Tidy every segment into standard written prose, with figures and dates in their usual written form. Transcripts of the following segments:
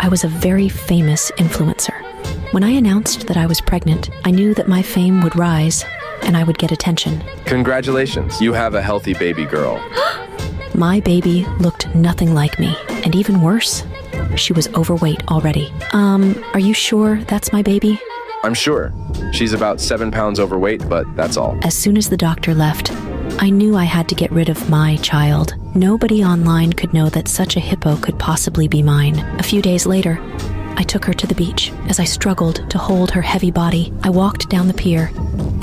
I was a very famous influencer. When I announced that I was pregnant, I knew that my fame would rise and I would get attention. Congratulations, you have a healthy baby girl. My baby looked nothing like me, and even worse, she was overweight already. Are you sure that's my baby? I'm sure. She's about 7 pounds overweight, but that's all. As soon as the doctor left, I knew I had to get rid of my child. Nobody online could know that such a hippo could possibly be mine. A few days later, I took her to the beach. As I struggled to hold her heavy body, I walked down the pier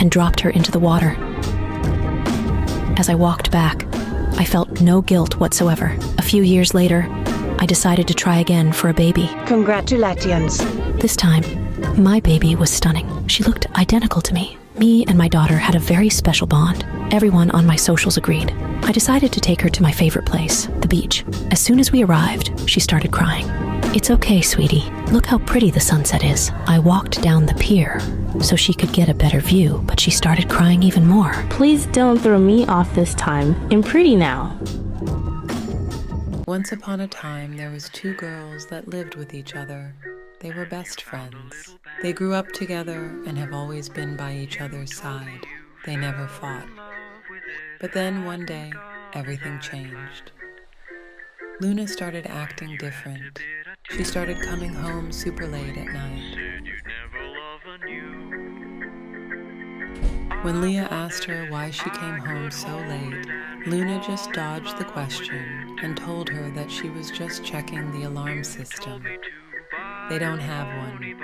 and dropped her into the water. As I walked back, I felt no guilt whatsoever. A few years later, I decided to try again for a baby. Congratulations. This time, my baby was stunning. She looked identical to me. Me and my daughter had a very special bond. Everyone on my socials agreed. I decided to take her to my favorite place, the beach. As soon as we arrived, she started crying. "It's okay, sweetie. Look how pretty the sunset is." I walked down the pier so she could get a better view, but she started crying even more. Please don't throw me off this time. I'm pretty now. Once upon a time, there was 2 girls that lived with each other. They were best friends. They grew up together and have always been by each other's side. They never fought. But then one day, everything changed. Luna started acting different. She started coming home super late at night. When Leah asked her why she came home so late, Luna just dodged the question and told her that she was just checking the alarm system. They don't have one.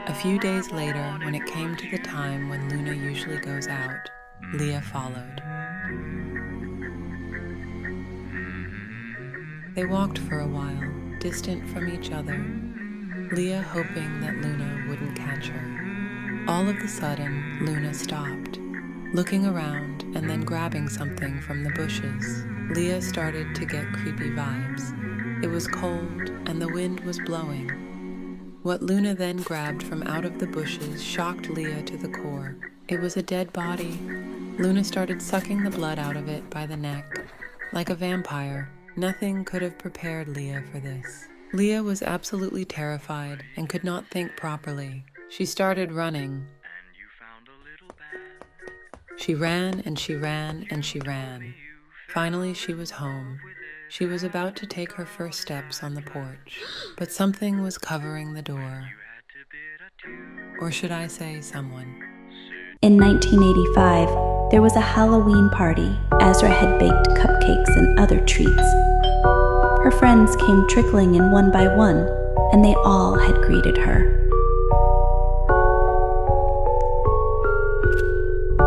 A few days later, when it came to the time when Luna usually goes out, Leah followed. They walked for a while, distant from each other, Leah hoping that Luna wouldn't catch her. All of a sudden, Luna stopped, looking around and then grabbing something from the bushes. Leah started to get creepy vibes. It was cold and the wind was blowing. What Luna then grabbed from out of the bushes shocked Leah to the core. It was a dead body. Luna started sucking the blood out of it by the neck. Like a vampire, nothing could have prepared Leah for this. Leah was absolutely terrified and could not think properly. She started running. She ran and she ran and she ran. Finally, she was home. She was about to take her first steps on the porch, but something was covering the door. Or should I say someone? In 1985, there was a Halloween party. Ezra had baked cupcakes and other treats. Her friends came trickling in one by one, and they all had greeted her.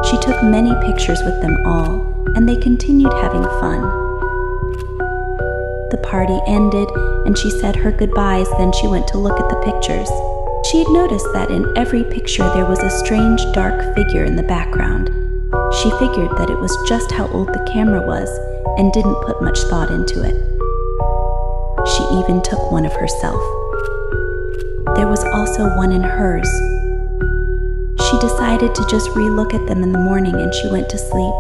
She took many pictures with them all, and they continued having fun. The party ended, and she said her goodbyes, then she went to look at the pictures. She had noticed that in every picture there was a strange dark figure in the background. She figured that it was just how old the camera was, and didn't put much thought into it. She even took one of herself. There was also one in hers. She decided to just re-look at them in the morning, and she went to sleep.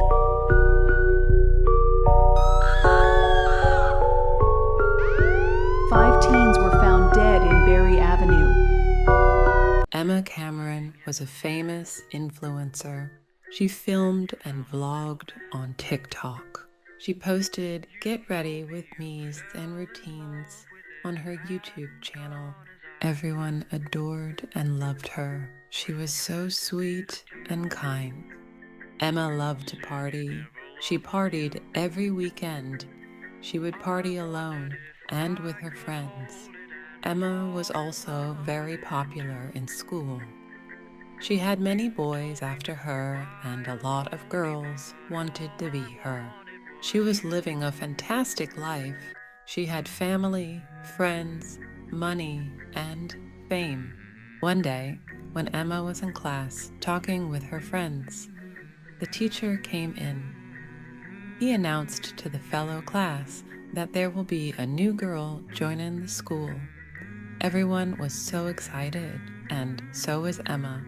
Emma Cameron was a famous influencer. She filmed and vlogged on TikTok. She posted get ready with me's and routines on her YouTube channel. Everyone adored and loved her. She was so sweet and kind. Emma loved to party. She partied every weekend. She would party alone and with her friends. Emma was also very popular in school. She had many boys after her, and a lot of girls wanted to be her. She was living a fantastic life. She had family, friends, money, and fame. One day, when Emma was in class talking with her friends, the teacher came in. He announced to the fellow class that there will be a new girl joining the school. Everyone was so excited, and so was Emma.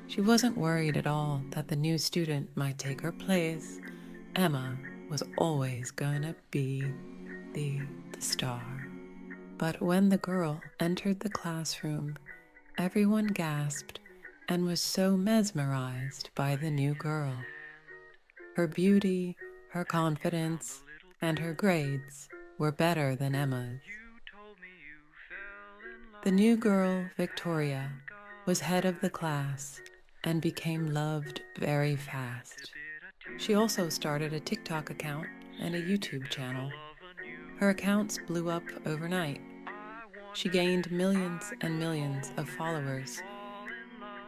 She wasn't worried at all that the new student might take her place. Emma was always gonna be the star. But when the girl entered the classroom, everyone gasped and was so mesmerized by the new girl. Her beauty, her confidence, and her grades were better than Emma's. The new girl, Victoria, was head of the class and became loved very fast. She also started a TikTok account and a YouTube channel. Her accounts blew up overnight. She gained millions and millions of followers,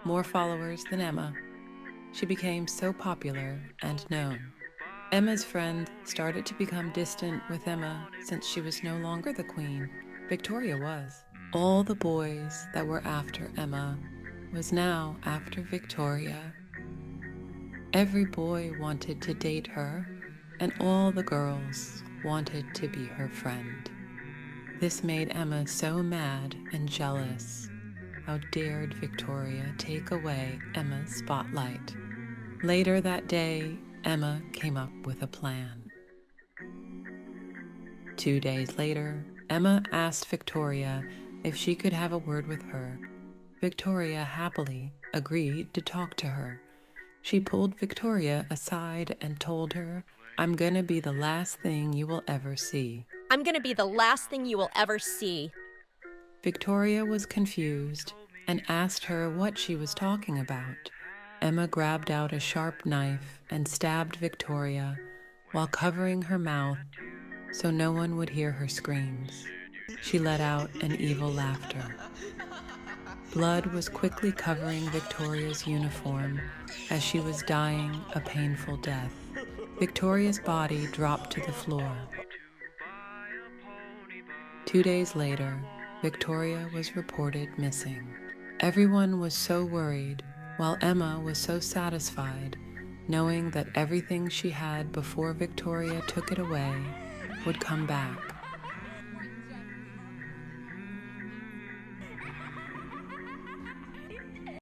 more followers than Emma. She became so popular and known. Emma's friend started to become distant with Emma since she was no longer the queen. Victoria was. All the boys that were after Emma was now after Victoria. Every boy wanted to date her, and all the girls wanted to be her friend. This made Emma so mad and jealous. How dared Victoria take away Emma's spotlight? Later that day, Emma came up with a plan. 2 days later, Emma asked Victoria if she could have a word with her. Victoria happily agreed to talk to her. She pulled Victoria aside and told her, "I'm gonna be the last thing you will ever see." I'm gonna be the last thing you will ever see. Victoria was confused and asked her what she was talking about. Emma grabbed out a sharp knife and stabbed Victoria while covering her mouth so no one would hear her screams. She let out an evil laughter. Blood was quickly covering Victoria's uniform as she was dying a painful death. Victoria's body dropped to the floor. 2 days later, Victoria was reported missing. Everyone was so worried, while Emma was so satisfied, knowing that everything she had before Victoria took it away would come back.